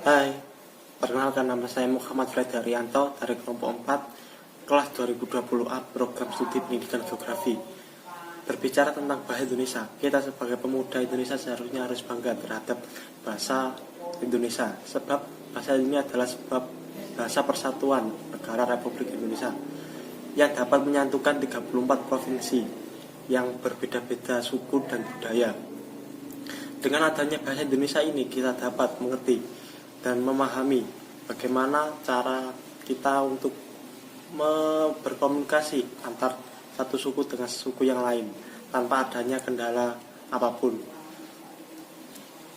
Hai, perkenalkan nama saya Muhammad Frederianto dari kelompok 4 kelas 2020A program studi pendidikan geografi. Berbicara tentang bahasa Indonesia, kita sebagai pemuda Indonesia seharusnya harus bangga terhadap bahasa Indonesia, sebab bahasa ini adalah sebab bahasa persatuan negara Republik Indonesia yang dapat menyatukan 34 provinsi yang berbeda-beda suku dan budaya. Dengan adanya bahasa Indonesia ini, kita dapat mengerti dan memahami bagaimana cara kita untuk berkomunikasi antar satu suku dengan suku yang lain tanpa adanya kendala apapun.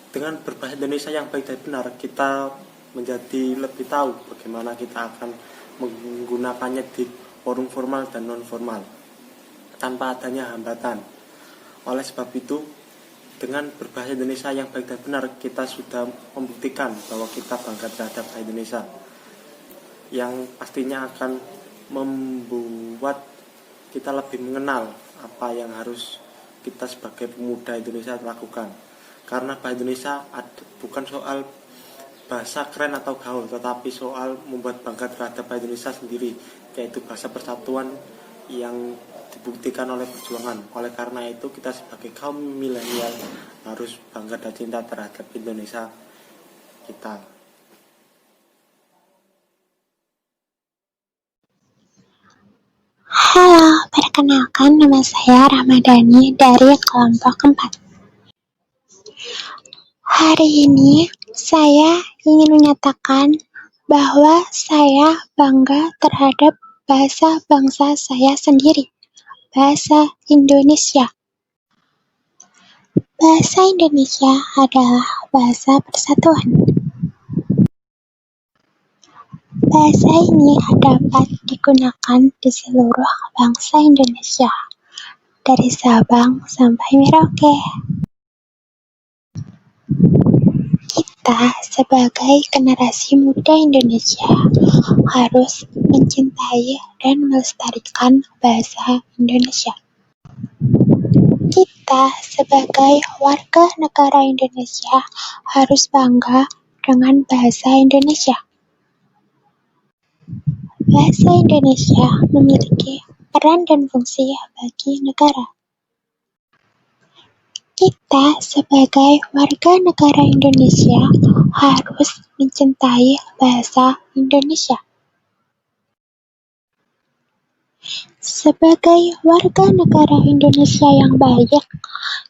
Dengan berbahasa Indonesia yang baik dan benar, kita menjadi lebih tahu bagaimana kita akan menggunakannya di forum formal dan non formal tanpa adanya hambatan. Oleh sebab itu, dengan berbahasa Indonesia yang baik dan benar, kita sudah membuktikan bahwa kita bangga terhadap bahasa Indonesia, yang pastinya akan membuat kita lebih mengenal apa yang harus kita sebagai pemuda Indonesia lakukan. Karena bahasa Indonesia bukan soal bahasa keren atau gaul, tetapi soal membuat bangga terhadap bahasa Indonesia sendiri, yaitu bahasa persatuan yang dibuktikan oleh perjuangan. Oleh karena itu, kita sebagai kaum milenial harus bangga dan cinta terhadap Indonesia kita. Halo, perkenalkan nama saya Ramadhani dari kelompok 4. Hari ini saya ingin menyatakan bahwa saya bangga terhadap bahasa bangsa saya sendiri, bahasa Indonesia. Bahasa Indonesia adalah bahasa persatuan. Bahasa ini dapat digunakan di seluruh bangsa Indonesia, dari Sabang sampai Merauke. Kita sebagai generasi muda Indonesia harus mencintai dan melestarikan bahasa Indonesia. Kita sebagai warga negara Indonesia harus bangga dengan bahasa Indonesia. Bahasa Indonesia memiliki peran dan fungsi bagi negara. Kita sebagai warga negara Indonesia harus mencintai bahasa Indonesia. Sebagai warga negara Indonesia yang baik,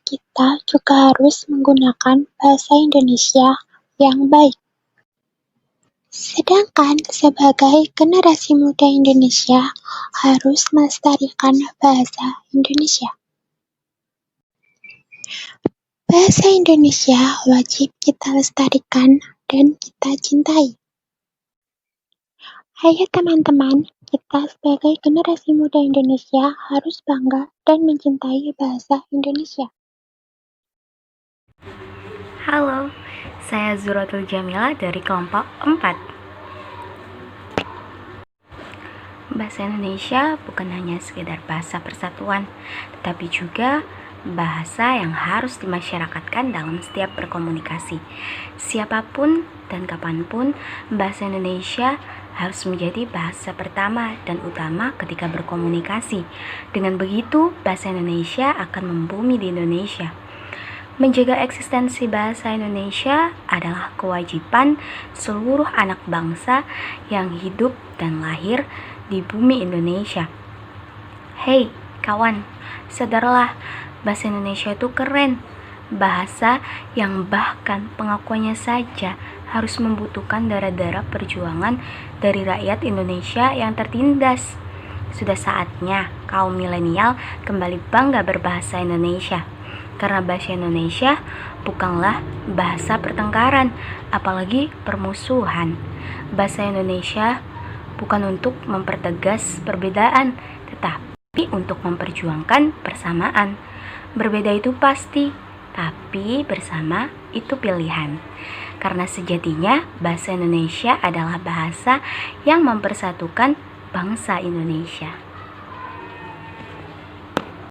kita juga harus menggunakan bahasa Indonesia yang baik. Sedangkan sebagai generasi muda Indonesia harus melestarikan bahasa Indonesia. Bahasa Indonesia wajib kita lestarikan dan kita cintai. Ayo teman-teman, kita sebagai generasi muda Indonesia harus bangga dan mencintai bahasa Indonesia. Halo, saya Zuratul Jamila dari kelompok 4. Bahasa Indonesia bukan hanya sekedar bahasa persatuan, tetapi juga bahasa yang harus dimasyarakatkan dalam setiap berkomunikasi. Siapapun dan kapanpun, bahasa Indonesia harus menjadi bahasa pertama dan utama ketika berkomunikasi. Dengan begitu, bahasa Indonesia akan membumi di Indonesia. Menjaga eksistensi bahasa Indonesia adalah kewajiban seluruh anak bangsa yang hidup dan lahir di bumi Indonesia. Hei, kawan, sadarlah, bahasa Indonesia itu keren. Bahasa yang bahkan pengakuannya saja harus membutuhkan darah-darah perjuangan dari rakyat Indonesia yang tertindas. Sudah saatnya kaum milenial kembali bangga berbahasa Indonesia. Karena bahasa Indonesia bukanlah bahasa pertengkaran, apalagi permusuhan. Bahasa Indonesia bukan untuk mempertegas perbedaan, tetapi untuk memperjuangkan persamaan. Berbeda itu pasti, tapi bersama itu pilihan. Karena sejatinya bahasa Indonesia adalah bahasa yang mempersatukan bangsa Indonesia.